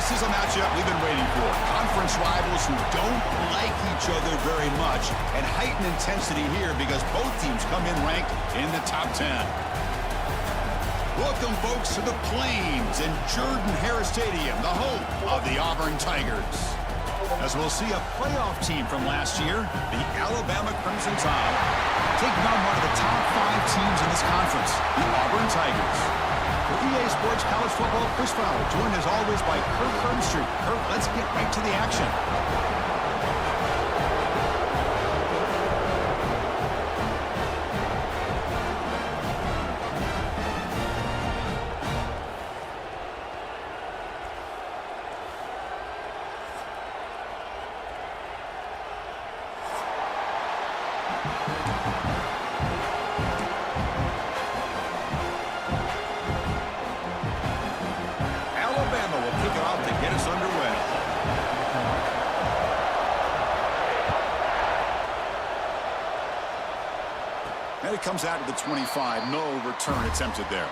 This is a matchup we've been waiting for. Conference rivals who don't like each other very much, and heightened intensity here because both teams come in ranked in the top 10. Welcome, folks, to the Plains in Jordan-Hare Stadium, the home of the Auburn Tigers. As we'll see a playoff team from last year, the Alabama Crimson Tide, taking on one of the top 5 teams in this conference, the Auburn Tigers. For EA Sports College Football, Chris Fowler, joined as always by Kirk Hermstreet. Kirk, let's get right to the action. And it comes out to the 25. No return attempted there.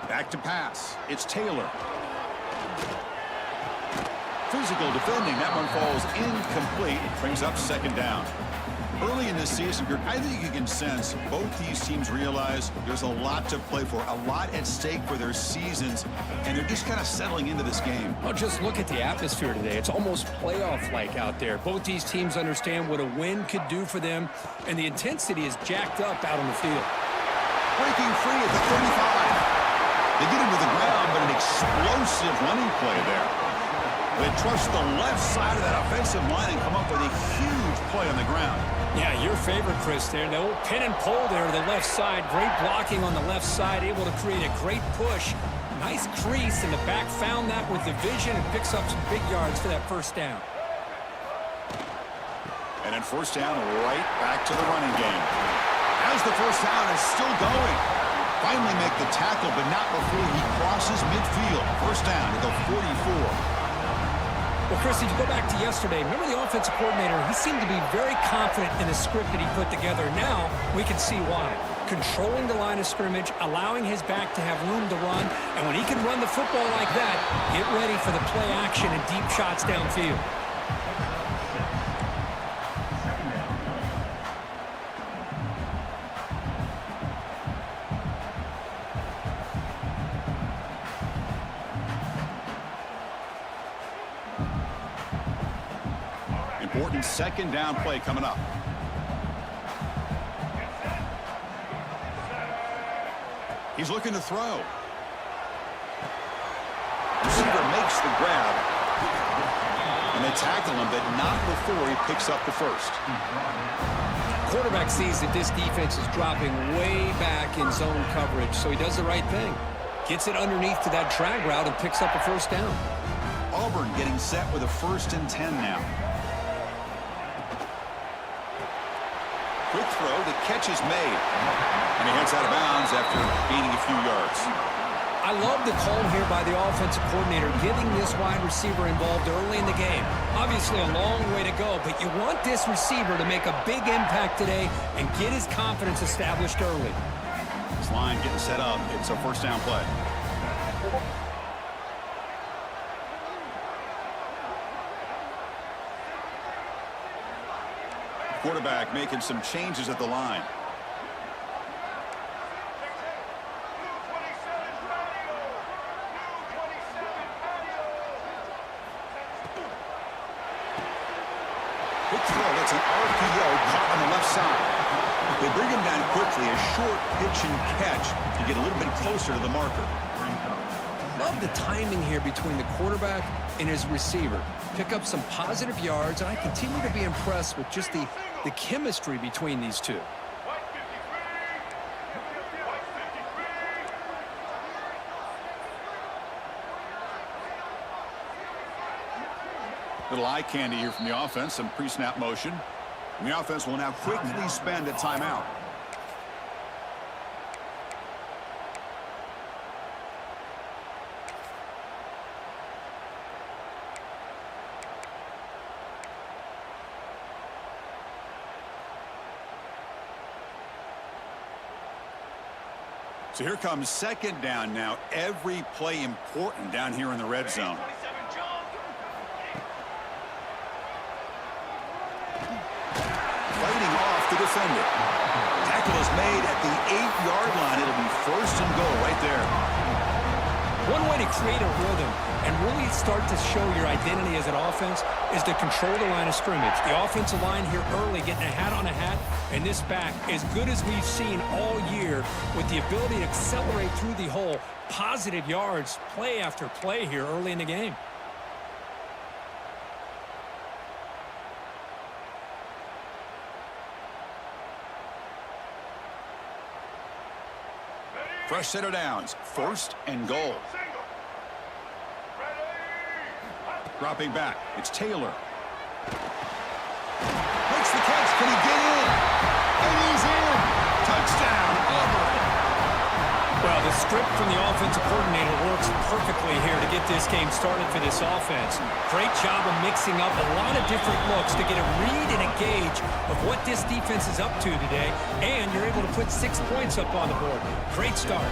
Back to pass. It's Taylor. Physical defending. That one falls incomplete. Brings up second down. Early in this season, I think you can sense both these teams realize there's a lot to play for, a lot at stake for their seasons, and they're just kind of settling into this game. Well, just look at the atmosphere today. It's almost playoff-like out there. Both these teams understand what a win could do for them, and the intensity is jacked up out on the field. Breaking free at the 35. They get him to the ground, but an explosive running play there. They trust the left side of that offensive line and come up with a huge play on the ground. Yeah, your favorite, Chris, there. The old pin and pull there to the left side. Great blocking on the left side, able to create a great push. Nice crease, and the back found that with the vision and picks up some big yards for that first down. And then first down, right back to the running game. As the first down is still going. Finally make the tackle, but not before he crosses midfield. First down to the 44. Well, Chris, if you go back to yesterday, remember the offensive coordinator? He seemed to be very confident in the script that he put together. Now we can see why. Controlling the line of scrimmage, allowing his back to have room to run, and when he can run the football like that, get ready for the play action and deep shots downfield. Important second down play coming up. He's looking to throw. Receiver makes the grab. And they tackle him, but not before he picks up the first. Quarterback sees that this defense is dropping way back in zone coverage, so he does the right thing. Gets it underneath to that drag route and picks up a first down. Auburn getting set with a 1st and 10 now. Quick throw, the catch is made. And he heads out of bounds after gaining a few yards. I love the call here by the offensive coordinator, getting this wide receiver involved early in the game. Obviously a long way to go, but you want this receiver to make a big impact today and get his confidence established early. This line getting set up. It's a first down play. Quarterback making some changes at the line. Quick throw. That's an RPO caught on the left side. They bring him down quickly. A short pitch and catch to get a little bit closer to the marker. Love the timing here between the quarterback and his receiver. Pick up some positive yards, and I continue to be impressed with just the chemistry between these two. Little eye candy here from the offense, some pre-snap motion. And the offense will now quickly spend a timeout. So here comes second down now. Every play important down here in the red zone. Fighting off the defender. Tackle is made at the 8-yard line. It'll be first and goal right there. One way to create a rhythm and really start to show your identity as an offense is to control the line of scrimmage. The offensive line here early getting a hat on a hat, and this back as good as we've seen all year with the ability to accelerate through the hole. Positive yards, play after play here early in the game. Fresh set of downs. First and goal. Dropping back. It's Taylor. Makes the catch. Can he get in? And he's in. Touchdown, Auburn. Well, the script from the offensive coordinator works perfectly here to get this game started for this offense. Great job of mixing up a lot of different looks to get a read and a gauge of what this defense is up to today, and you're able to put 6 points up on the board. Great start.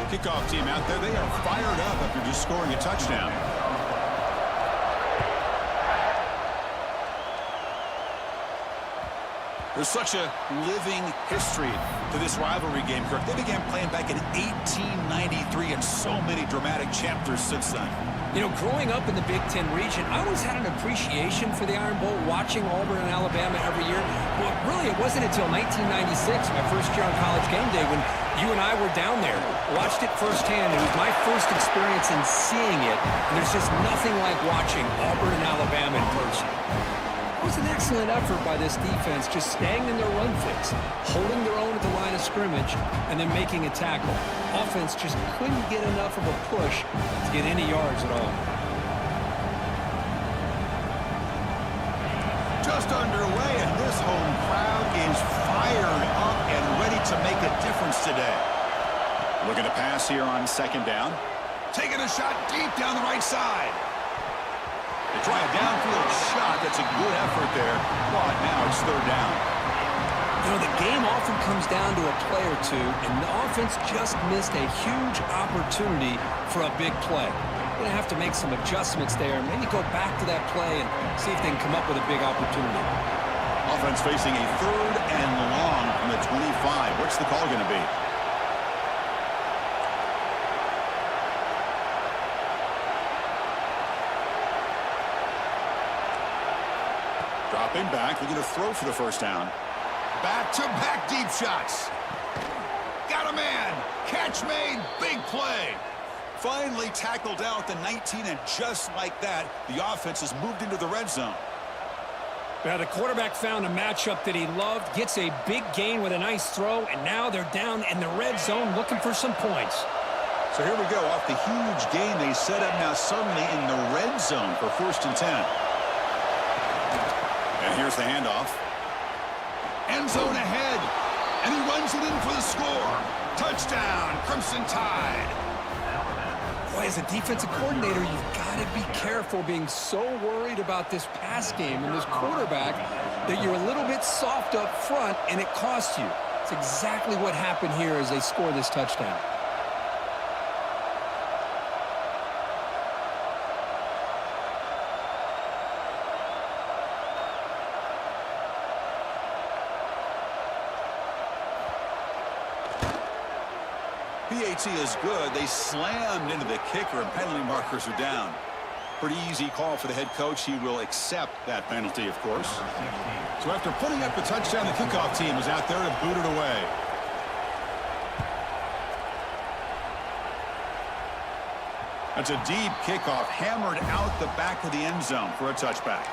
Kickoff team out there. They are fired up after just scoring a touchdown. There's such a living history to this rivalry game, Kirk. They began playing back in 1893 and so many dramatic chapters since then. You know, growing up in the Big Ten region, I always had an appreciation for the Iron Bowl, watching Auburn and Alabama every year. Well, really, it wasn't until 1996, my first year on College Game Day, when you and I were down there, watched it firsthand. It was my first experience in seeing it, and there's just nothing like watching Auburn and Alabama in person. It was an excellent effort by this defense, just staying in their run fix, holding their own at the line of scrimmage, and then making a tackle. Offense just couldn't get enough of a push to get any yards at all. Just underway, and this home crowd is fired up and ready to make a difference today. Looking to pass here on second down. Taking a shot deep down the right side. They try a downfield shot. That's a good effort there. But now it's third down. You know, the game often comes down to a play or two, and the offense just missed a huge opportunity for a big play. They're going to have to make some adjustments there, maybe go back to that play and see if they can come up with a big opportunity. Offense facing a third and long from the 25. What's the call going to be? Dropping back, looking to throw for the first down. Back-to-back deep shots. Got a man. Catch made. Big play. Finally tackled out the 19, and just like that, the offense has moved into the red zone. Now, the quarterback found a matchup that he loved, gets a big gain with a nice throw, and now they're down in the red zone looking for some points. So here we go. Off the huge gain, they set up now suddenly in the red zone for 1st and 10. And here's the handoff. End zone ahead. And he runs it in for the score. Touchdown, Crimson Tide. Boy, as a defensive coordinator, you've got to be careful being so worried about this pass game and this quarterback that you're a little bit soft up front and it costs you. It's exactly what happened here as they score this touchdown. PAT is good. They slammed into the kicker, and penalty markers are down. Pretty easy call for the head coach. He will accept that penalty, of course. So after putting up the touchdown, the kickoff team is out there to boot it away. That's a deep kickoff, hammered out the back of the end zone for a touchback.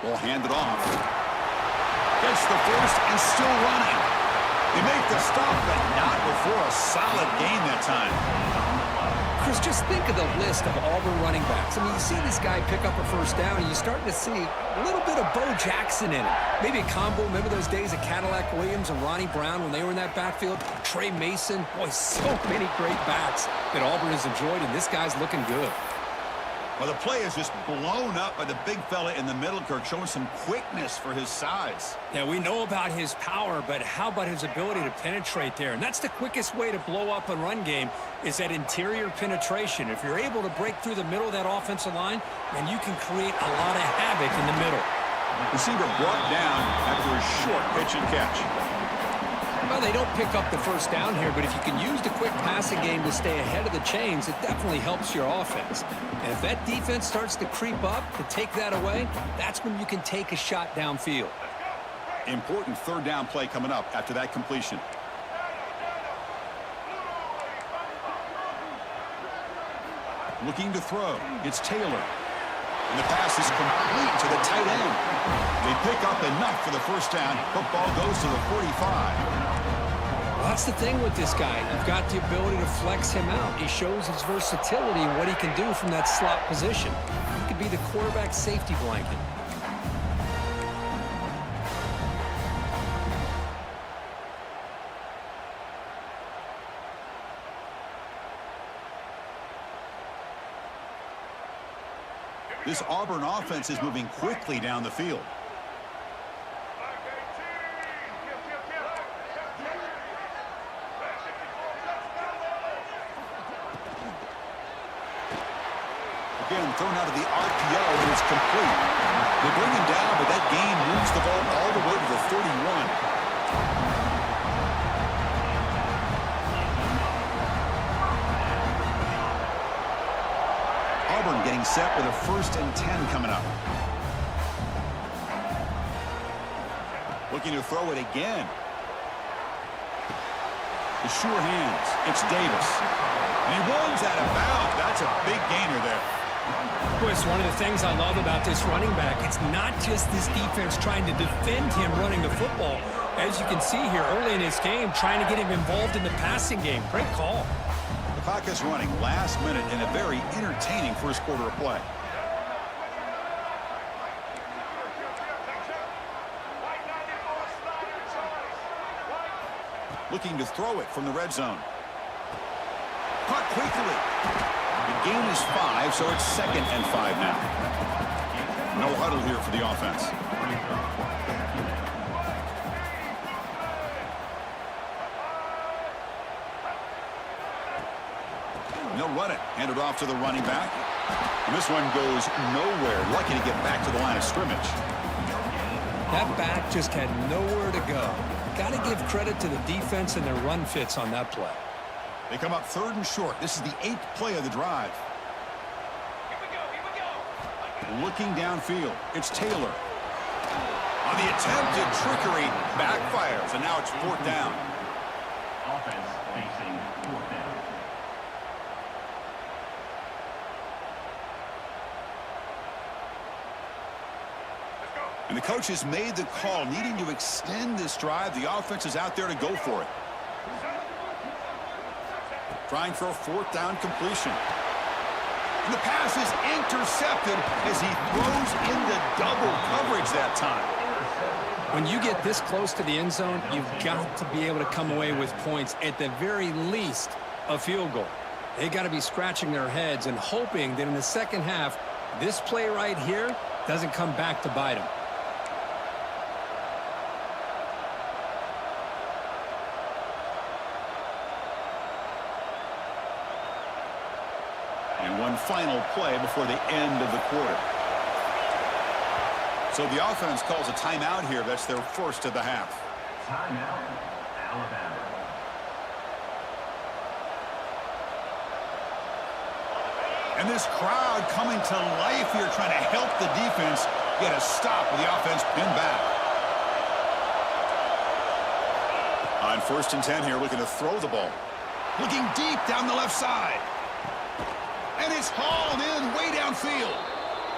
Will hand it off. Gets the first and still running. They make the stop, but not before a solid gain that time. Chris, just think of the list of Auburn running backs. I mean, you see this guy pick up a first down, and you're starting to see a little bit of Bo Jackson in it. Maybe a combo. Remember those days of Cadillac Williams and Ronnie Brown when they were in that backfield? Trey Mason. Boy, so many great backs that Auburn has enjoyed, and this guy's looking good. Well, the play is just blown up by the big fella in the middle, Kirk, showing some quickness for his size. Yeah, we know about his power, but how about his ability to penetrate there? And that's the quickest way to blow up a run game is that interior penetration. If you're able to break through the middle of that offensive line, then you can create a lot of havoc in the middle. Receiver brought down after a short pitch and catch. Well, they don't pick up the first down here, but if you can use the quick passing game to stay ahead of the chains, it definitely helps your offense. And if that defense starts to creep up to take that away, that's when you can take a shot downfield. Important third down play coming up after that completion. Looking to throw. It's Taylor. And the pass is complete to the tight end. They pick up enough for the first down. Football goes to the 45. Well, that's the thing with this guy. You've got the ability to flex him out. He shows his versatility and what he can do from that slot position. He could be the quarterback safety blanket. This Auburn offense is moving quickly down the field. Again, thrown out of the RPO, and it's complete. They bring him down, but that gain moves the ball all the way to the 31. Auburn getting set with a 1st and 10 coming up. Looking to throw it again. The sure hands. It's Davis. And he runs out of bounds. That's a big gainer there. Boy, it's one of the things I love about this running back. It's not just this defense trying to defend him running the football. As you can see here early in his game, trying to get him involved in the passing game. Great call. The clock is running last minute in a very entertaining first quarter of play. Looking to throw it from the red zone. Caught quickly. The gain is 5, so it's 2nd and 5 now. No huddle here for the offense. And they'll run it. Hand it off to the running back. And this one goes nowhere. Lucky to get back to the line of scrimmage. That back just had nowhere to go. Got to give credit to the defense and their run fits on that play. They come up 3rd and short. This is the 8th play of the drive. Here we go. Looking downfield. It's Taylor. On the attempted trickery, backfires, and now it's 4th down. Offense facing 4th down. And the coach has made the call, needing to extend this drive. The offense is out there to go for it. Trying for a fourth down completion. And the pass is intercepted as he throws into double coverage that time. When you get this close to the end zone, you've got to be able to come away with points, at the very least, a field goal. They got to be scratching their heads and hoping that in the second half, this play right here doesn't come back to bite them. And one final play before the end of the quarter. So the offense calls a timeout here. That's their first of the half. Timeout, Alabama. And this crowd coming to life here, trying to help the defense get a stop with the offense pinned back. On 1st and 10 here, looking to throw the ball. Looking deep down the left side. And it's hauled in way downfield.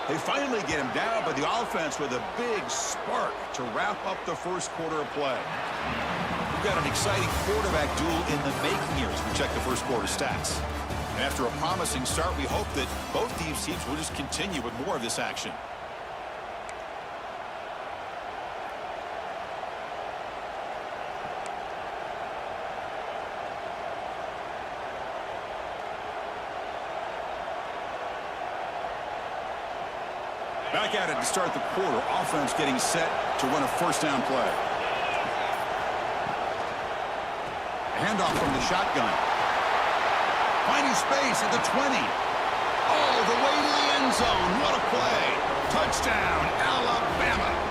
They finally get him down, but the offense with a big spark to wrap up the first quarter of play. We've got an exciting quarterback duel in the making here as we check the first quarter stats. And after a promising start, we hope that both these teams will just continue with more of this action. Back at it to start the quarter. Offense getting set to run a first down play. Handoff from the shotgun. Finding space at the 20. All the way to the end zone. What a play. Touchdown, Alabama.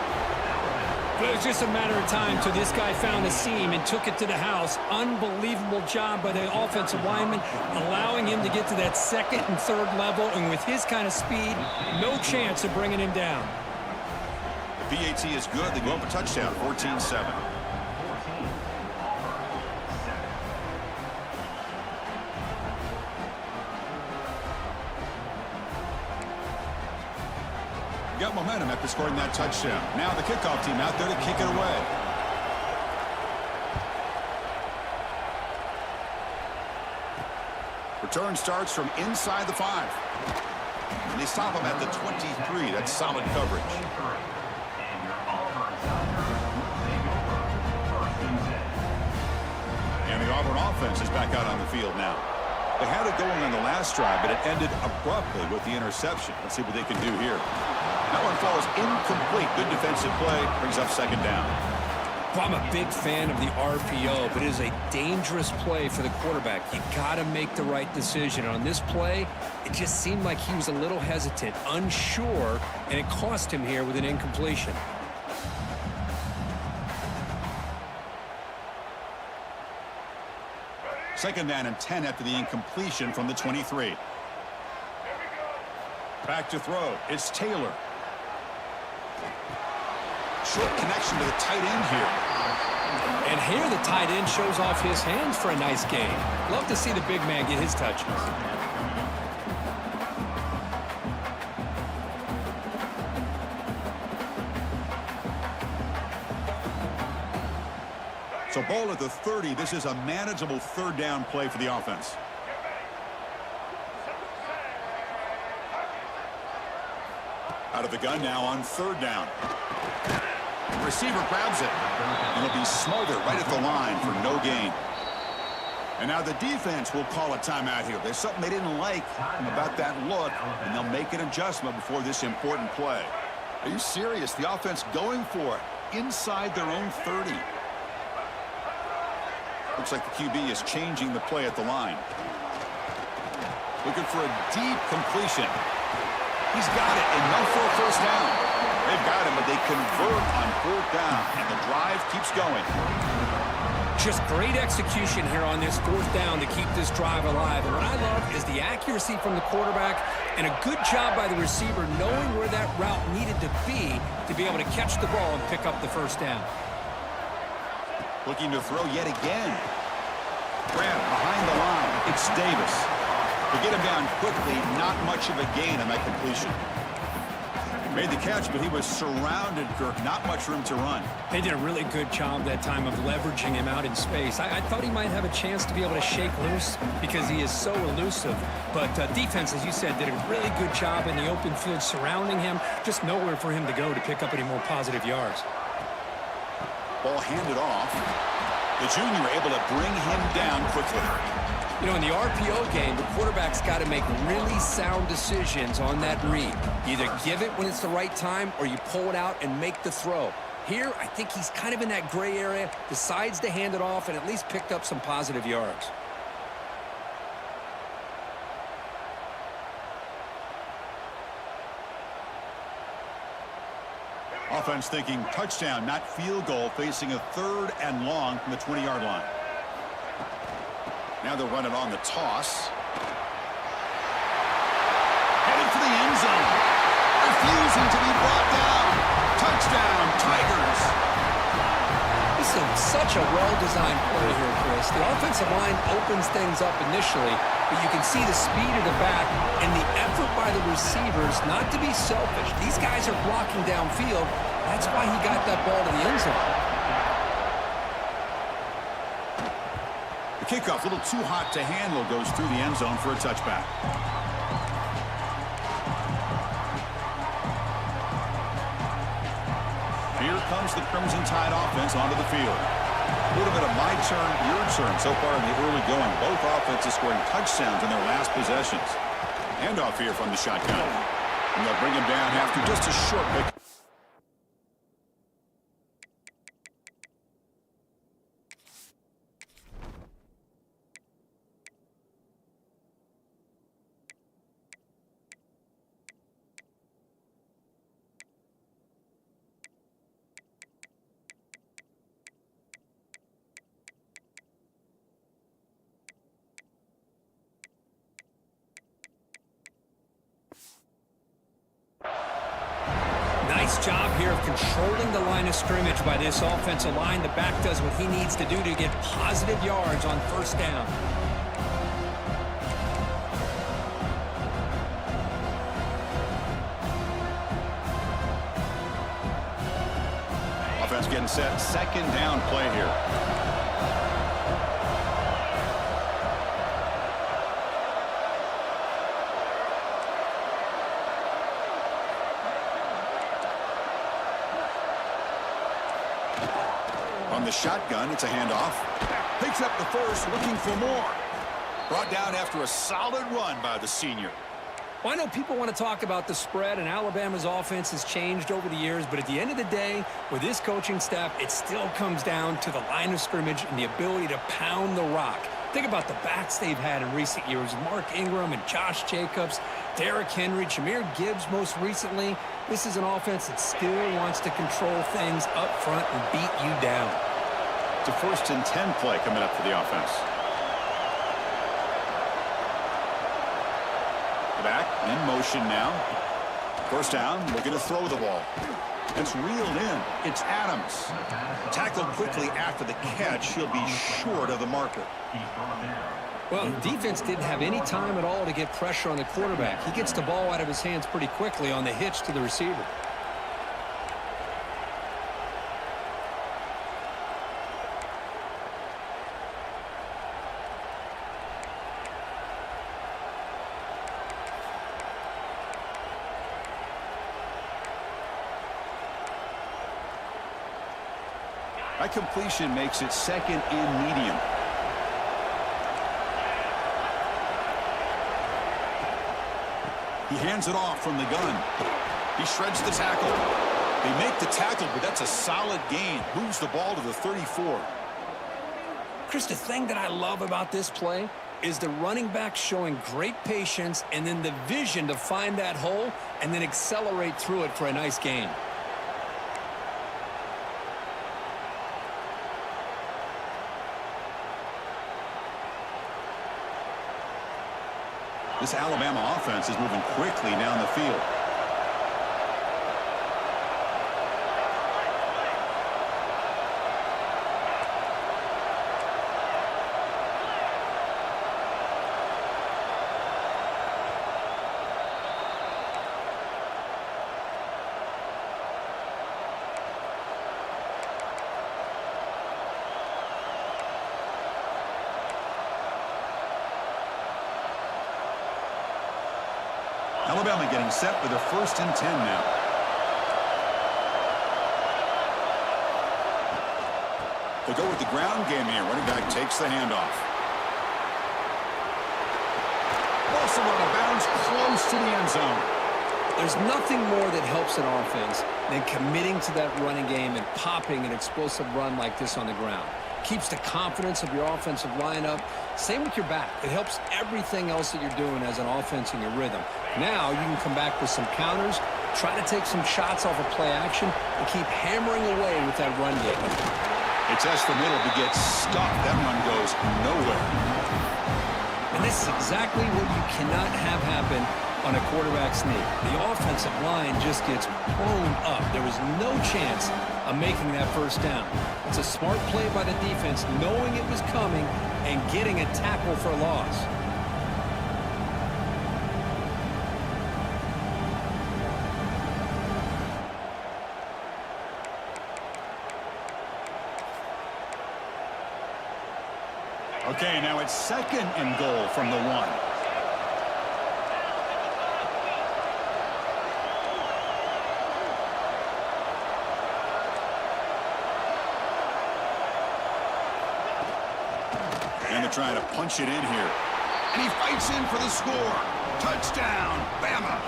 It was just a matter of time till this guy found a seam and took it to the house. Unbelievable job by the offensive lineman, allowing him to get to that second and third level, and with his kind of speed, no chance of bringing him down. The PAT is good. They go up a touchdown, 14-7. Got momentum after scoring that touchdown. Now the kickoff team out there to kick it away. Return starts from inside the 5. And they stop him at the 23. That's solid coverage. And the Auburn offense is back out on the field now. They had it going on the last drive, but it ended abruptly with the interception. Let's see what they can do here. That one falls incomplete. Good defensive play. Brings up second down. Well, I'm a big fan of the RPO, but it is a dangerous play for the quarterback. You got to make the right decision. On this play, it just seemed like he was a little hesitant, unsure, and it cost him here with an incompletion. Second down and 10 after the incompletion from the 23. Back to throw. It's Taylor. Short connection to the tight end here. And here the tight end shows off his hands for a nice game. Love to see the big man get his touches. So ball at the 30. This is a manageable third down play for the offense. Out of the gun now on third down. Receiver grabs it. And he'll be smothered right at the line for no gain. And now the defense will call a timeout here. There's something they didn't like about that look, and they'll make an adjustment before this important play. Are you serious? The offense going for it inside their own 30. Looks like the QB is changing the play at the line. Looking for a deep completion. He's got it, and no for a first down. They've got him, but they convert on fourth down, and the drive keeps going. Just great execution here on this fourth down to keep this drive alive. And what I love is the accuracy from the quarterback and a good job by the receiver knowing where that route needed to be able to catch the ball and pick up the first down. Looking to throw yet again. Grab behind the line. It's Davis. To get him down quickly, not much of a gain on that completion. Made the catch, but he was surrounded, Kirk. Not much room to run. They did a really good job that time of leveraging him out in space. I thought he might have a chance to be able to shake loose because he is so elusive. But defense, as you said, did a really good job in the open field surrounding him. Just nowhere for him to go to pick up any more positive yards. Ball handed off. The junior able to bring him down quickly. You know, in the RPO game, the quarterback's got to make really sound decisions on that read. Either give it when it's the right time or you pull it out and make the throw. Here, I think he's kind of in that gray area, decides to hand it off and at least picked up some positive yards. Offense thinking touchdown, not field goal, facing a 3rd and long from the 20-yard line. Now they'll run it on the toss. Heading for the end zone. Refusing to be brought down. Touchdown, Tigers. This is such a well-designed play here, Chris. The offensive line opens things up initially, but you can see the speed of the back and the effort by the receivers not to be selfish. These guys are blocking downfield. That's why he got that ball to the end zone. The kickoff, a little too hot to handle, goes through the end zone for a touchback. Here comes the Crimson Tide offense onto the field. A little bit of my turn, your turn so far in the early going. Both offenses scoring touchdowns in their last possessions. Handoff here from the shotgun. And they'll bring him down after just a short pick. Nice job here of controlling the line of scrimmage by this offensive line. The back does what he needs to do to get positive yards on 1st down. Offense getting set. 2nd down play here. On the shotgun, it's a handoff. Picks up the first, looking for more. Brought down after a solid run by the senior. Well, I know people want to talk about the spread, and Alabama's offense has changed over the years, but at the end of the day, with this coaching staff, it still comes down to the line of scrimmage and the ability to pound the rock. Think about the backs they've had in recent years. Mark Ingram and Josh Jacobs, Derrick Henry, Jahmyr Gibbs most recently. This is an offense that still wants to control things up front and beat you down. It's a 1st and 10 play coming up for the offense. The back in motion now. 1st down, looking to throw the ball. It's reeled in. It's Adams. Tackled quickly after the catch. He'll be short of the marker. Well, defense didn't have any time at all to get pressure on the quarterback. He gets the ball out of his hands pretty quickly on the hitch to the receiver. That completion makes it 2nd and medium. He hands it off from the gun. He shreds the tackle. They make the tackle, but that's a solid gain. Moves the ball to the 34. Chris, the thing that I love about this play is the running back showing great patience and then the vision to find that hole and then accelerate through it for a nice gain. This Alabama offense is moving quickly down the field. Alabama getting set for their 1st and 10 now. They go with the ground game here. Running back takes the handoff. Also out of bounds, close to the end zone. There's nothing more that helps an offense than committing to that running game and popping an explosive run like this on the ground. Keeps the confidence of your offensive lineup. Same with your back. It helps everything else that you're doing as an offense in your rhythm. Now you can come back with some counters, try to take some shots off of play action, and keep hammering away with that run game. They test the middle to get stopped. That run goes nowhere. And this is exactly what you cannot have happen on a quarterback sneak. The offensive line just gets blown up. There was no chance of making that first down. It's a smart play by the defense, knowing it was coming and getting a tackle for a loss. Okay, now it's 2nd and goal from the 1. And they're trying to punch it in here. And he fights in for the score. Touchdown, Bama.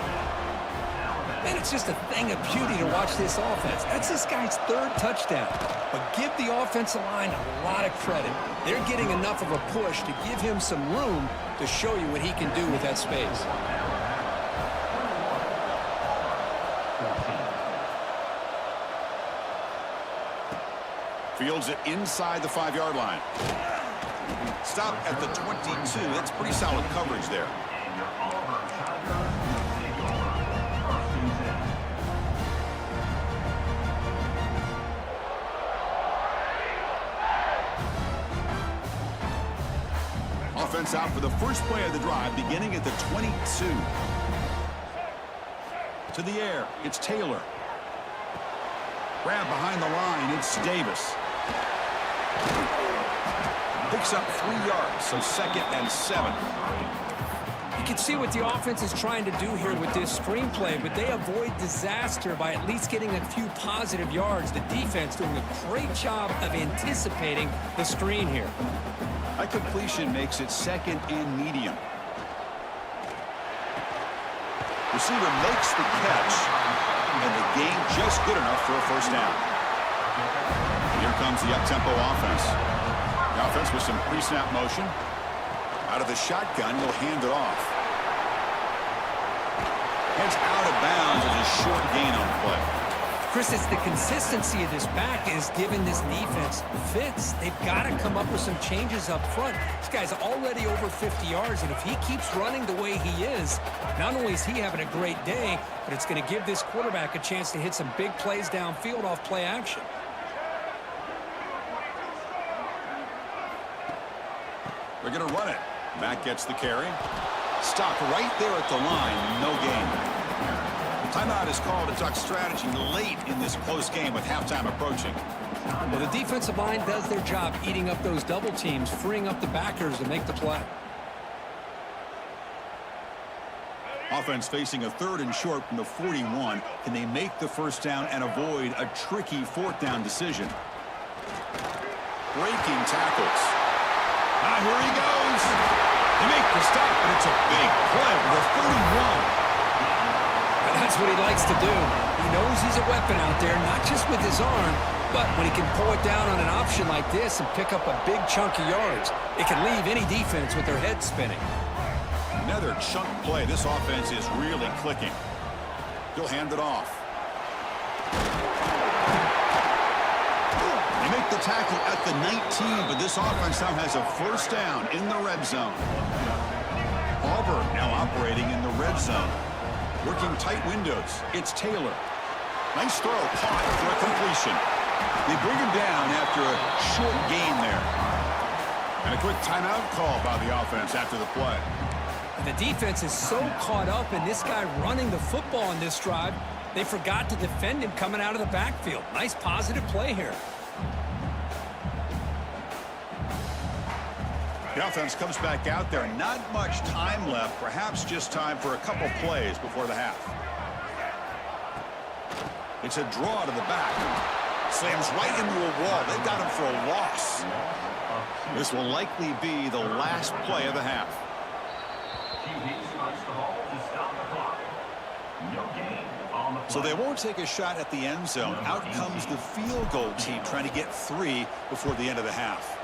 Man, it's just a thing of beauty to watch this offense. That's this guy's 3rd touchdown. But give the offensive line a lot of credit. They're getting enough of a push to give him some room to show you what he can do with that space. Fields it inside the 5-yard line. Stop at the 22. That's pretty solid coverage there. Offense out for the first play of the drive, beginning at the 22. To the air, it's Taylor. Grab behind the line, it's Davis. Picks up 3 yards, so 2nd and 7. You can see what the offense is trying to do here with this screenplay, but they avoid disaster by at least getting a few positive yards. The defense doing a great job of anticipating the screen here. That completion makes it 2nd and medium. Receiver makes the catch, and the gain just good enough for a first down. Here comes the up-tempo offense. The offense with some pre-snap motion. Out of the shotgun, he'll hand it off. Heads out of bounds as a short gain on the play. Chris, it's the consistency of this back is giving this defense fits. They've got to come up with some changes up front. This guy's already over 50 yards, and if he keeps running the way he is, not only is he having a great day, but it's going to give this quarterback a chance to hit some big plays downfield off play action. They're going to run it. Matt gets the carry. Stopped right there at the line. No gain. Timeout is called to talk strategy late in this close game with halftime approaching. Well, the defensive line does their job eating up those double teams, freeing up the backers to make the play. Offense facing a 3rd and short from the 41. Can they make the first down and avoid a tricky 4th down decision? Breaking tackles. Here he goes. They make the stop, but it's a big play for the 31. That's what he likes to do. He knows he's a weapon out there, not just with his arm, but when he can pull it down on an option like this and pick up a big chunk of yards, it can leave any defense with their head spinning. Another chunk play. This offense is really clicking. He'll hand it off. They make the tackle at the 19, but this offense now has a first down in the red zone. Auburn now operating in the red zone. Working tight windows. It's Taylor. Nice throw, caught for a completion. They bring him down after a short gain there. And a quick timeout call by the offense after the play. The defense is so caught up in this guy running the football in this drive, they forgot to defend him coming out of the backfield. Nice positive play here. The offense comes back out there. Not much time left. Perhaps just time for a couple plays before the half. It's a draw to the back. Slams right into a wall. They've got him for a loss. This will likely be the last play of the half. So they won't take a shot at the end zone. Out comes the field goal team trying to get 3 before the end of the half.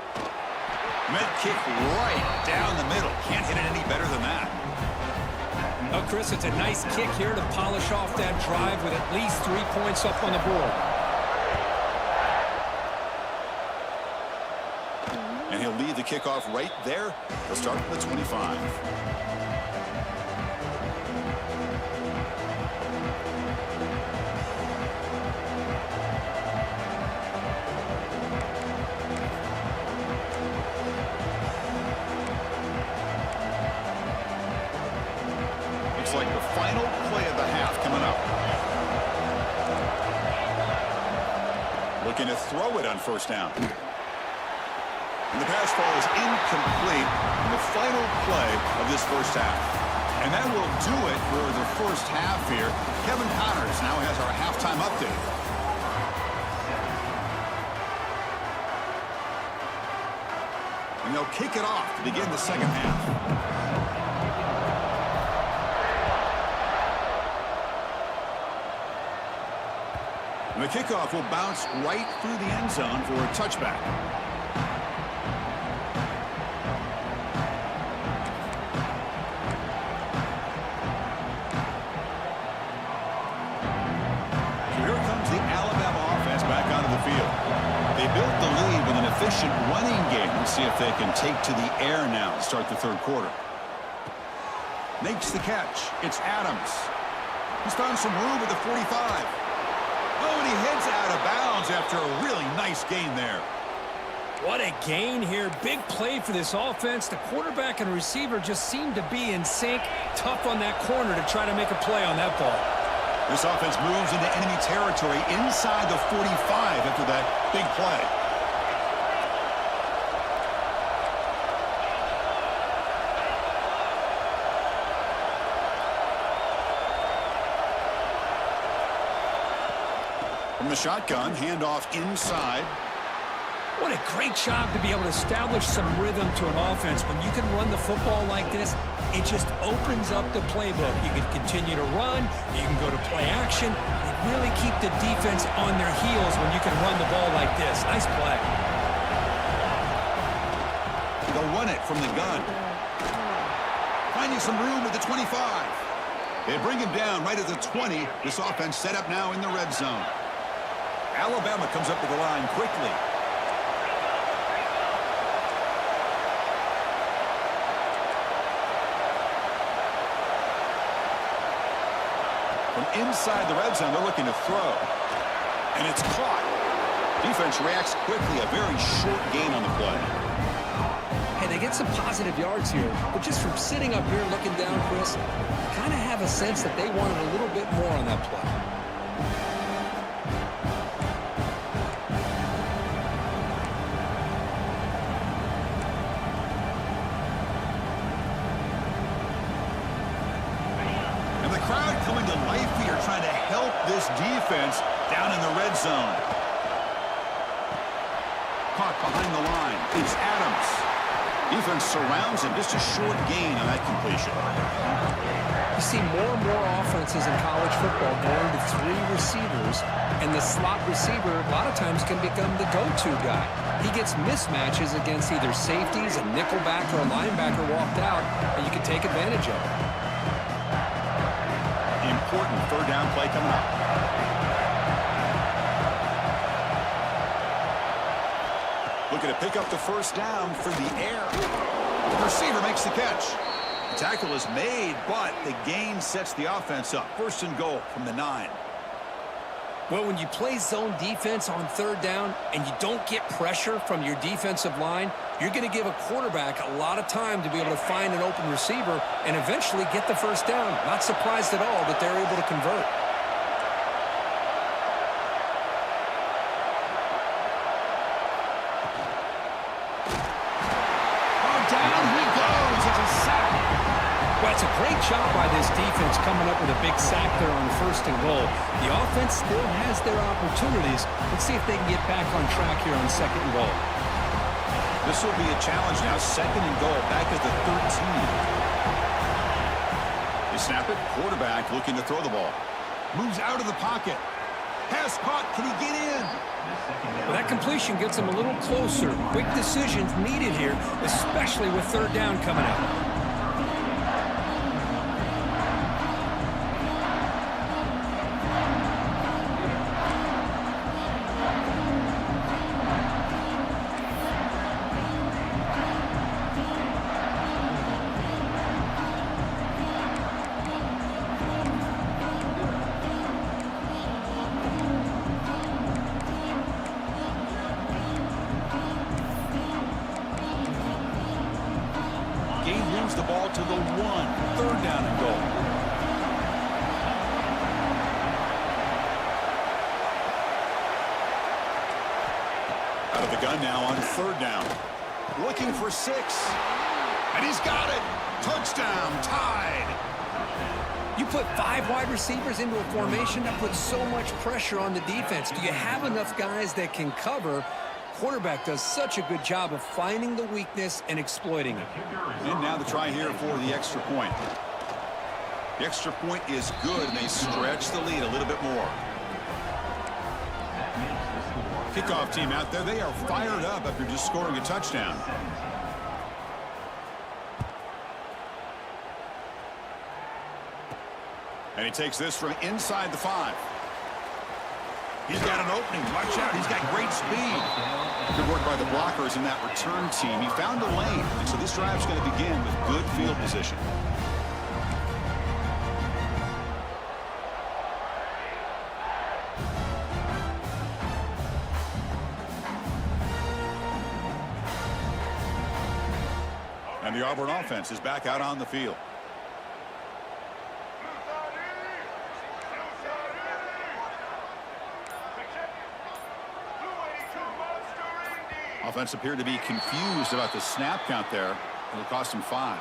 Med kick right down the middle. Can't hit it any better than that. Oh, Chris, it's a nice kick here to polish off that drive with at least 3 points up on the board. And he'll lead the kickoff right there. He'll start from the 25. Like the final play of the half coming up. Looking to throw it on first down. And the pass ball is incomplete in the final play of this first half. And that will do it for the first half here. Kevin Connors now has our halftime update. And they'll kick it off to begin the second half. And the kickoff will bounce right through the end zone for a touchback. So here comes the Alabama offense back onto the field. They built the lead with an efficient running game. Let's see if they can take to the air now to start the third quarter. Makes the catch. It's Adams. He's found some room at the 45. Oh, and he heads out of bounds after a really nice gain there. What a gain here. Big play for this offense. The quarterback and receiver just seem to be in sync. Tough on that corner to try to make a play on that ball. This offense moves into enemy territory inside the 45 after that big play. From the shotgun, handoff inside. What a great job to be able to establish some rhythm to an offense. When you can run the football like this, it just opens up the playbook. You can continue to run. You can go to play action. And really keep the defense on their heels when you can run the ball like this. Nice play. They'll run it from the gun. Finding some room at the 25. They bring him down right at the 20. This offense set up now in the red zone. Alabama comes up to the line quickly. From inside the red zone, they're looking to throw. And it's caught. Defense reacts quickly. A very short gain on the play. Hey, they get some positive yards here, but just from sitting up here looking down, Chris, kind of have a sense that they wanted a little bit more on that play. This defense down in the red zone. Caught behind the line. It's Adams. Defense surrounds him. Just a short gain on that completion. You see more and more offenses in college football going to 3 receivers, and the slot receiver a lot of times can become the go-to guy. He gets mismatches against either safeties, a nickelback, or a linebacker walked out, and you can take advantage of it. Important third down play coming up. Looking to pick up the first down for the air. The receiver makes the catch. The tackle is made, but the gain sets the offense up. First and goal from the 9. Well, when you play zone defense on third down and you don't get pressure from your defensive line, you're going to give a quarterback a lot of time to be able to find an open receiver and eventually get the first down. Not surprised at all that they're able to convert. Oh, down Well, it's a great job by this defense coming up with a big sack there on 1st and goal. The offense still has their opportunities. Let's see if they can get back on track here on 2nd and goal. This will be a challenge now. 2nd and goal, back at the 13. They snap it. Quarterback looking to throw the ball. Moves out of the pocket. Pass caught. Can he get in? Well, that completion gets him a little closer. Quick decisions needed here, especially with 3rd down coming up. The ball to the 1. 3rd down and goal. Out of the gun now on 3rd down. Looking for 6. And he's got it. Touchdown. Tied. You put 5 wide receivers into a formation, that puts so much pressure on the defense. Do you have enough guys that can cover? Quarterback does such a good job of finding the weakness and exploiting it. And now the try here for the extra point. The extra point is good, and they stretch the lead a little bit more. Kickoff team out there, they are fired up after just scoring a touchdown. And he takes this from inside the 5. He's got an opening. Watch out. He's got great speed. Good work by the blockers in that return team. He found a lane. And so this drive's going to begin with good field position. And the Auburn offense is back out on the field. Offense appeared to be confused about the snap count there. It'll cost him 5.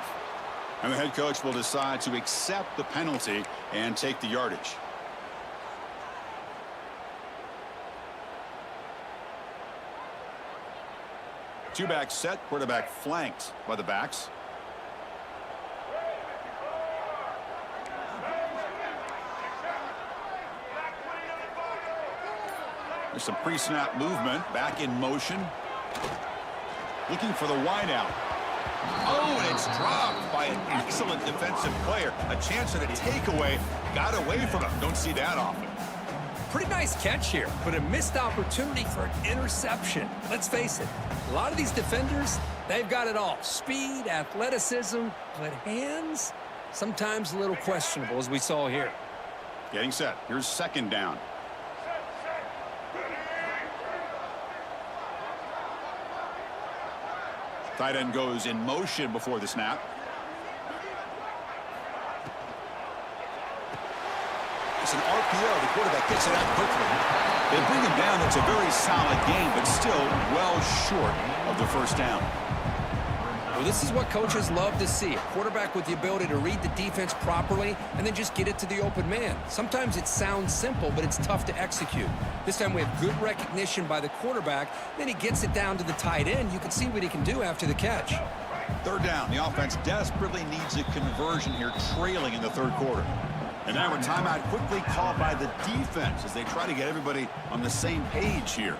And the head coach will decide to accept the penalty and take the yardage. Two-back set, quarterback flanked by the backs. There's some pre-snap movement, back in motion. Looking for the wideout. Oh, and it's dropped by an excellent defensive player. A chance at a takeaway. Got away from him. Don't see that often. Pretty nice catch here, but a missed opportunity for an interception. Let's face it, a lot of these defenders, they've got it all. Speed, athleticism, but hands, sometimes a little questionable, as we saw here. Getting set. Here's 2nd down. Tight end goes in motion before the snap. It's an RPO. The quarterback gets it out quickly. They bring him down. It's a very solid game, but still well short of the 1st down. Well, this is what coaches love to see. A quarterback with the ability to read the defense properly and then just get it to the open man. Sometimes it sounds simple, but it's tough to execute. This time we have good recognition by the quarterback. Then he gets it down to the tight end. You can see what he can do after the catch. 3rd down. The offense desperately needs a conversion here, trailing in the 3rd quarter. And now a timeout quickly called by the defense as they try to get everybody on the same page here.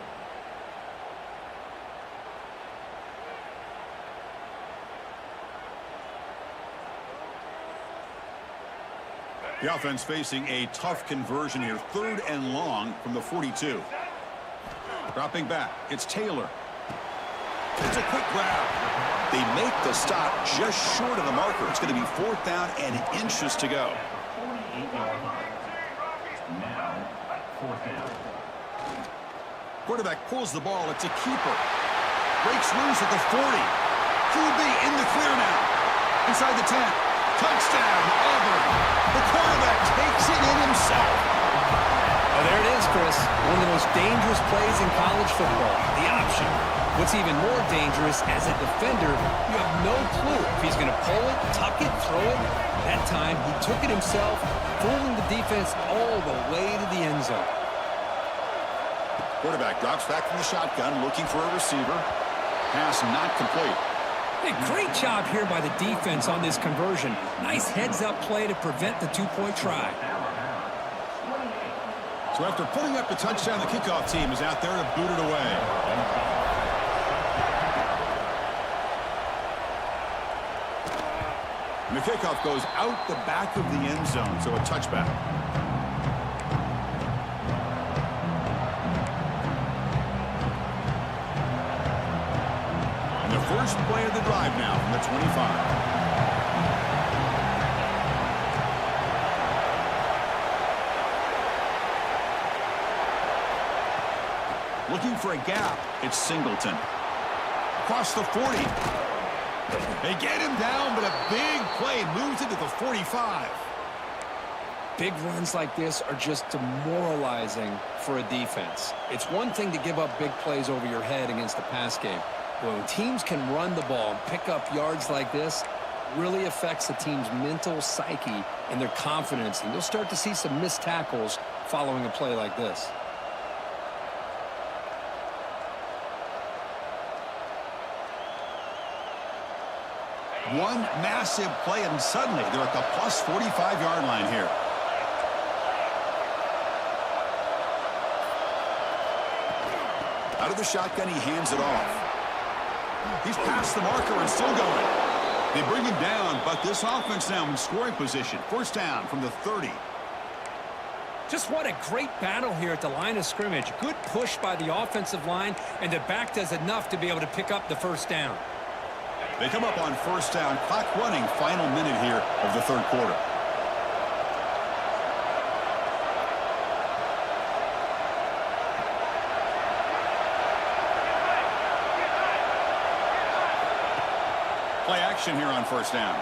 The offense facing a tough conversion here. 3rd and long from the 42. Dropping back. It's Taylor. It's a quick grab. They make the stop just short of the marker. It's going to be 4th down and inches to go. Now, 4th down. Quarterback pulls the ball. It's a keeper. Breaks loose at the 40. QB in the clear now. Inside the 10. Touchdown, Auburn. The quarterback takes it in himself. Oh, there it is, Chris. One of the most dangerous plays in college football. The option. What's even more dangerous, as a defender, you have no clue if he's going to pull it, tuck it, throw it. That time, he took it himself, fooling the defense all the way to the end zone. Quarterback drops back from the shotgun, looking for a receiver. Pass not complete. Hey, great job here by the defense on this conversion. Nice heads-up play to prevent the two-point try. So after putting up the touchdown, the kickoff team is out there to boot it away. And the kickoff goes out the back of the end zone, so a touchback. And the first play of the drive now from the 25. Looking for a gap, it's Singleton. Across the 40. They get him down, but a big play moves into the 45. Big runs like this are just demoralizing for a defense. It's one thing to give up big plays over your head against the pass game. But when teams can run the ball and pick up yards like this, really affects the team's mental psyche and their confidence. And you'll start to see some missed tackles following a play like this. One massive play, and suddenly they're at the plus 45-yard line here. Out of the shotgun, he hands it off. He's past the marker and still going. They bring him down, but this offense now in scoring position. First down from the 30. Just what a great battle here at the line of scrimmage. Good push by the offensive line, and the back does enough to be able to pick up the first down. They come up on first down, clock running, final minute here of the third quarter. Play action here on first down.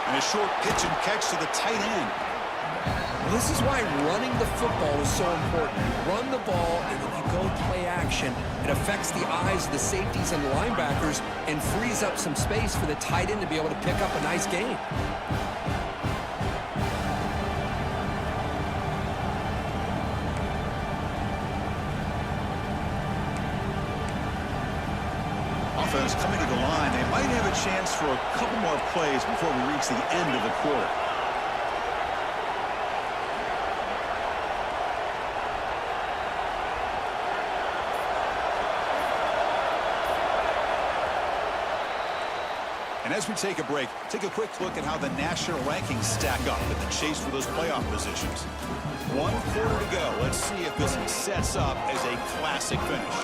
And a short pitch and catch to the tight end. Well, this is why running the football is so important. You run the ball, and then you go play action. It affects the eyes of the safeties and the linebackers and frees up some space for the tight end to be able to pick up a nice gain. Offense coming to the line. They might have a chance for a couple more plays before we reach the end of the quarter. And as we take a break, take a quick look at how the national rankings stack up in the chase for those playoff positions. 1 quarter to go. Let's see if this sets up as a classic finish.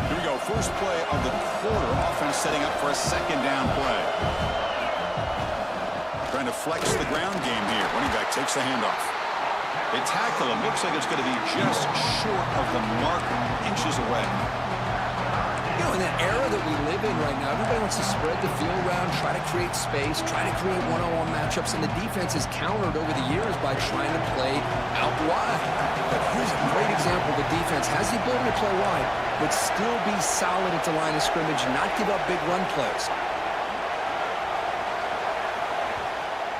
Here we go. First play of the quarter. Offense setting up for a second down play. Trying to flex the ground game here. Running back takes the handoff. They tackle him. Looks like it's going to be just short of the mark, inches away. You know, in that era that we live in right now, everybody wants to spread the field around, try to create space, try to create one-on-one matchups, and the defense has countered over the years by trying to play out wide. But here's a great example. The defense has the ability to play wide, but still be solid at the line of scrimmage, not give up big run plays.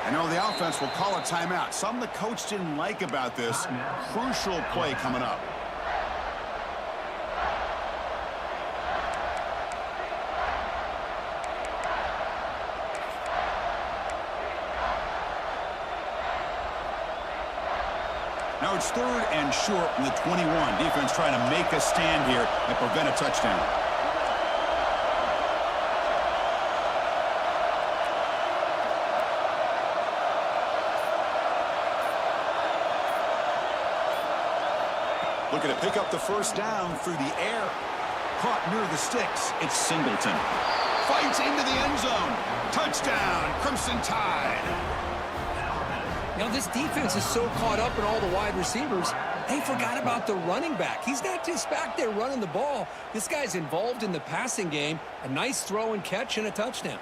I know the offense will call a timeout. Something the coach didn't like about this. Crucial play coming up. Now it's third and short from the 21. Defense trying to make a stand here and prevent a touchdown. Looking to pick up the first down through the air. Caught near the sticks. It's Singleton. Fights into the end zone. Touchdown, Crimson Tide. You know, this defense is so caught up in all the wide receivers, they forgot about the running back. He's not just back there running the ball. This guy's involved in the passing game. A nice throw and catch and a touchdown.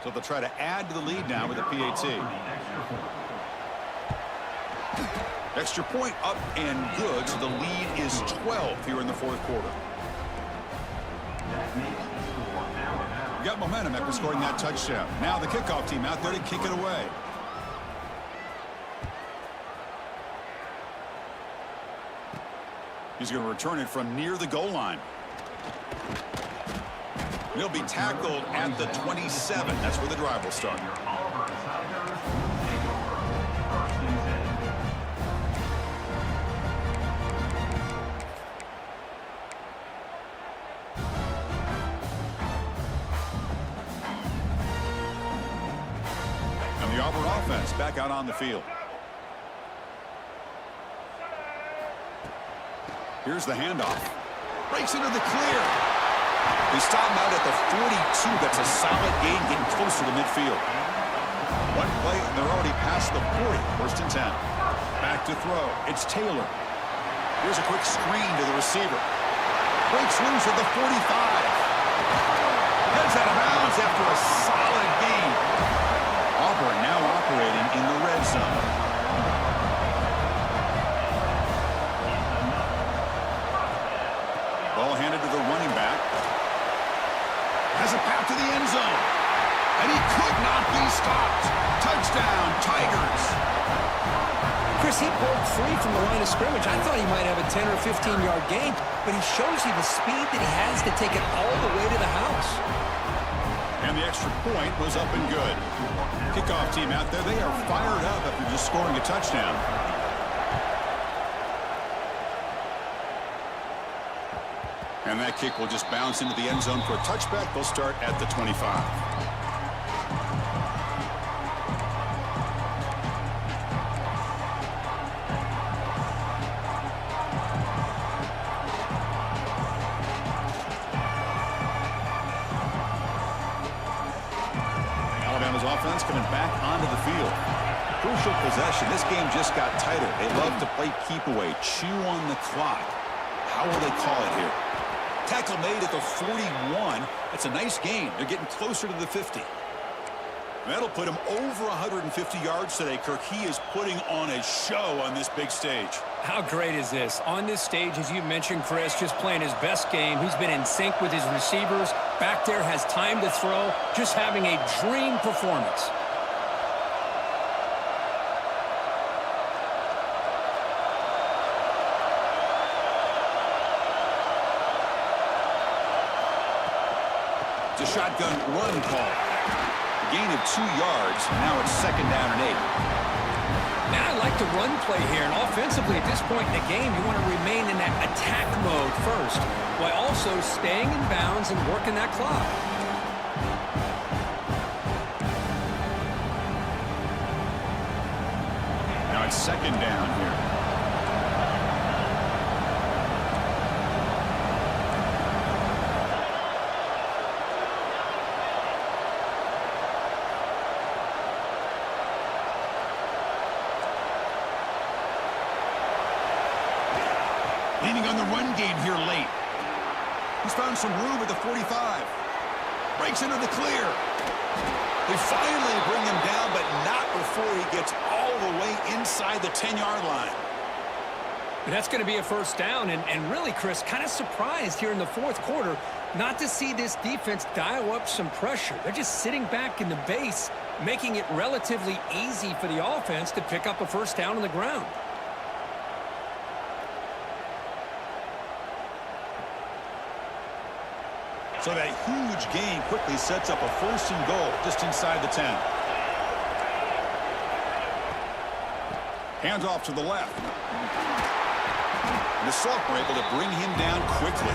So they'll try to add to the lead now with a PAT. Extra point up and good, so the lead is 12 here in the fourth quarter. We got momentum after scoring that touchdown. Now the kickoff team out there to kick it away. He's going to return it from near the goal line. He'll be tackled at the 27. That's where the drive will start. And the Auburn offense back out on the field. Here's the handoff. Breaks into the clear. They stop him out at the 42. That's a solid gain, getting closer to midfield. One play, and they're already past the 40. First and 10. Back to throw. It's Taylor. Here's a quick screen to the receiver. Breaks loose at the 45. Heads out of bounds after a solid gain. Auburn now operating in the red zone. Ball handed to the running back. Has a path to the end zone. And he could not be stopped. Touchdown, Tigers. Chris, he broke free from the line of scrimmage. I thought he might have a 10 or 15-yard gain, but he shows you the speed that he has to take it all the way to the house. And the extra point was up and good. Kickoff team out there, they are fired up after just scoring a touchdown. And that kick will just bounce into the end zone for a touchback. They'll start at the 25. Alabama's offense coming back onto the field. Crucial possession. This game just got tighter. They love to play keep away, chew on the clock. How will they call it here? Tackle made at the 41. That's a nice gain. They're getting closer to the 50. That'll put him over 150 yards today, Kirk. He is putting on a show on this big stage. How great is this? On this stage, as you mentioned, Chris, just playing his best game. He's been in sync with his receivers. Back there, has time to throw. Just having a dream performance. It's a shotgun run call. Gain of 2 yards. Now it's second down and 8. Man, I like the run play here. And offensively, at this point in the game, you want to remain in that attack mode first, while also staying in bounds and working that clock. Now it's second down here. Leaning on the run game here late. He's found some room at the 45. Breaks into the clear. They finally bring him down, but not before he gets all the way inside the 10-yard line. And that's going to be a first down. And really, Chris, kind of surprised here in the fourth quarter not to see this defense dial up some pressure. They're just sitting back in the base, making it relatively easy for the offense to pick up a first down on the ground. So that huge gain quickly sets up a first and goal just inside the 10. Hands off to the left. And the Salk were able to bring him down quickly.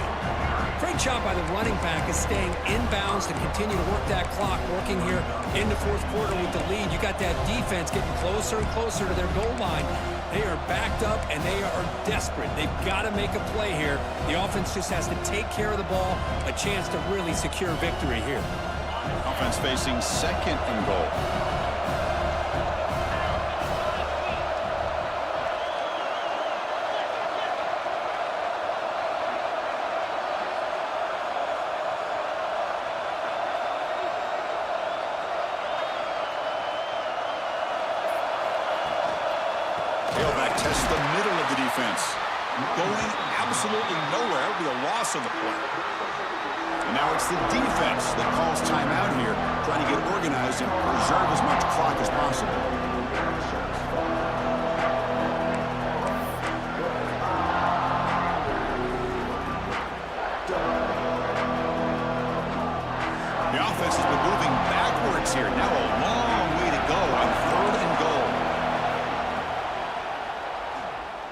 Great job by the running back is staying inbounds to continue to work that clock, working here in the fourth quarter with the lead. You got that defense getting closer and closer to their goal line. They are backed up, and they are desperate. They've got to make a play here. The offense just has to take care of the ball, a chance to really secure victory here. Offense facing second and goal. test the middle of the defense. Going absolutely nowhere with a loss of the play. And now it's the defense that calls timeout here, trying to get organized and preserve as much clock as possible. The offense has been moving backwards here. Now a long way to go on 3rd and goal.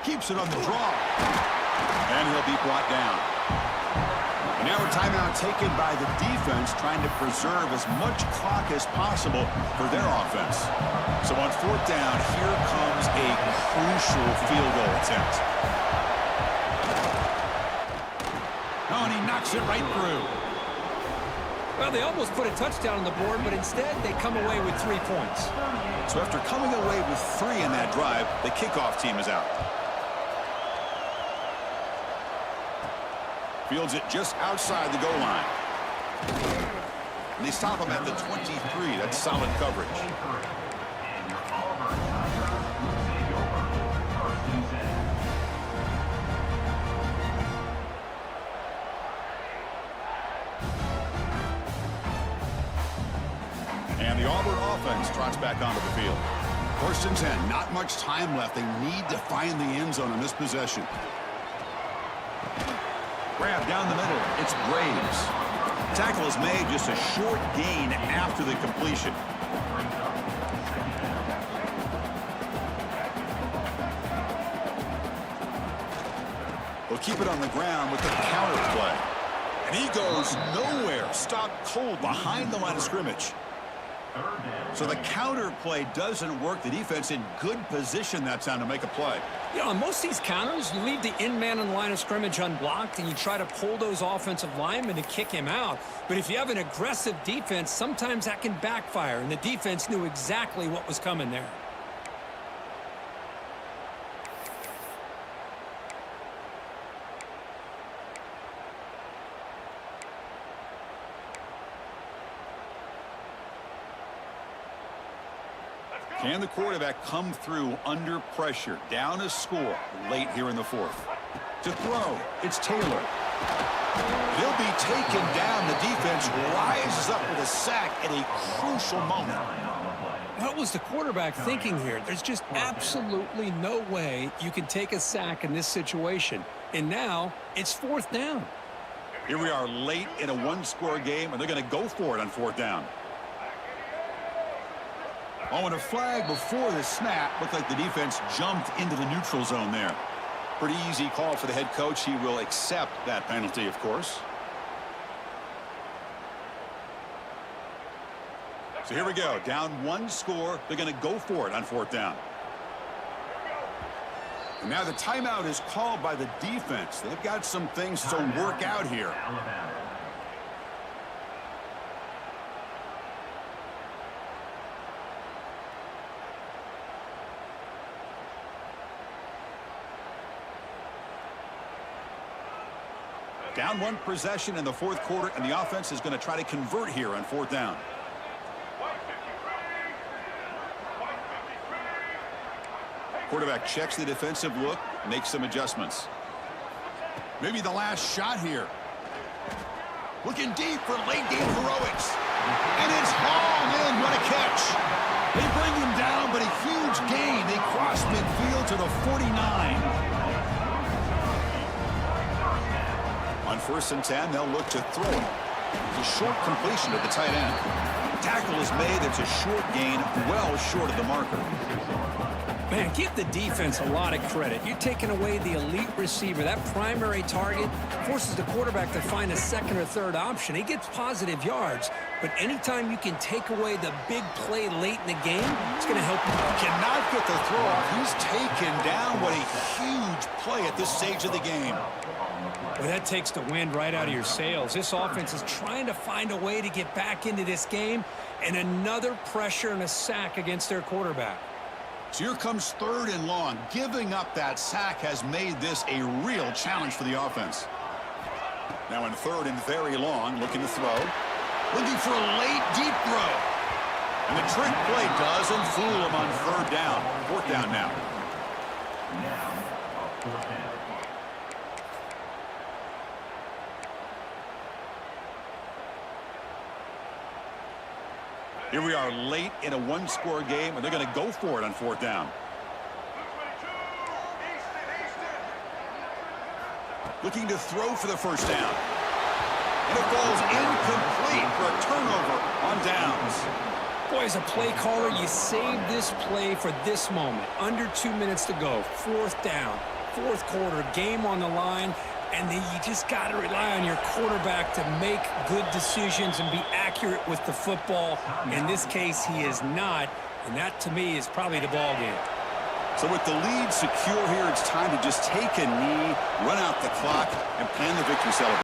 Keeps it on the draw. And he'll be brought down. And now a timeout taken by the defense, trying to preserve as much clock as possible for their offense. So on 4th down, here comes a crucial field goal attempt. Oh, and he knocks it right through. Well, they almost put a touchdown on the board, but instead they come away with 3 points. So after coming away with 3 in that drive, the kickoff team is out. Fields it just outside the goal line. And they stop him at the 23. That's solid coverage. And the Auburn offense trots back onto the field. 1st and 10. Not much time left. They need to find the end zone on this possession. Grab down the middle. It's Braves. Tackle is made, just a short gain after the completion. We'll keep it on the ground with the counter play. And he goes nowhere. Stopped cold behind the line of scrimmage. So the counter play doesn't work. The defense in good position that time to make a play. You know, on most of these counters, you leave the in-man on the line of scrimmage unblocked, and you try to pull those offensive linemen to kick him out. But if you have an aggressive defense, sometimes that can backfire, and the defense knew exactly what was coming there. Can the quarterback come through under pressure? Down a score late here in the 4th. To throw, it's Taylor. He'll be taken down. The defense rises up with a sack at a crucial moment. What was the quarterback thinking here? There's just absolutely no way you can take a sack in this situation. And now it's 4th down. Here we are late in a 1-score game, and they're going to go for it on 4th down. Oh, and a flag before the snap. Looked like the defense jumped into the neutral zone there. Pretty easy call for the head coach. He will accept that penalty, of course. So here we go. Down 1 score. They're going to go for it on 4th down. And now the timeout is called by the defense. They've got some things to work out here. Down 1 possession in the 4th quarter, and the offense is going to try to convert here on 4th down. Quarterback checks the defensive look, makes some adjustments. Maybe the last shot here. Looking deep for late game heroics. And it's hauled in. What a catch. They bring him down, but a huge gain. They cross midfield to the 49. On 1st and 10, they'll look to throw it. It's a short completion to the tight end. Tackle is made. It's a short gain, well short of the marker. Man, give the defense a lot of credit. You're taking away the elite receiver. That primary target forces the quarterback to find a 2nd or 3rd option. He gets positive yards, but anytime you can take away the big play late in the game, it's going to help you. Cannot get the throw off. He's taken down. What a huge play at this stage of the game. Well, that takes the wind right out of your sails. This offense is trying to find a way to get back into this game, and another pressure and a sack against their quarterback. So here comes 3rd and long. Giving up that sack has made this a real challenge for the offense. Now in 3rd and very long, looking to throw. Looking for a late deep throw. And the trick play doesn't fool him on 3rd down. 4th down now. Now, a fourth down. Here we are late in a one-score game, and they're going to go for it on fourth down. Looking to throw for the first down. And it falls incomplete for a turnover on downs. Boy, as a play caller, you save this play for this moment. Under 2 minutes to go. Fourth down. Fourth quarter. Game on the line. And then you just got to rely on your quarterback to make good decisions and be accurate with the football. In this case, he is not. And that, to me, is probably the ball game. So with the lead secure here, it's time to just take a knee, run out the clock, and plan the victory celebration.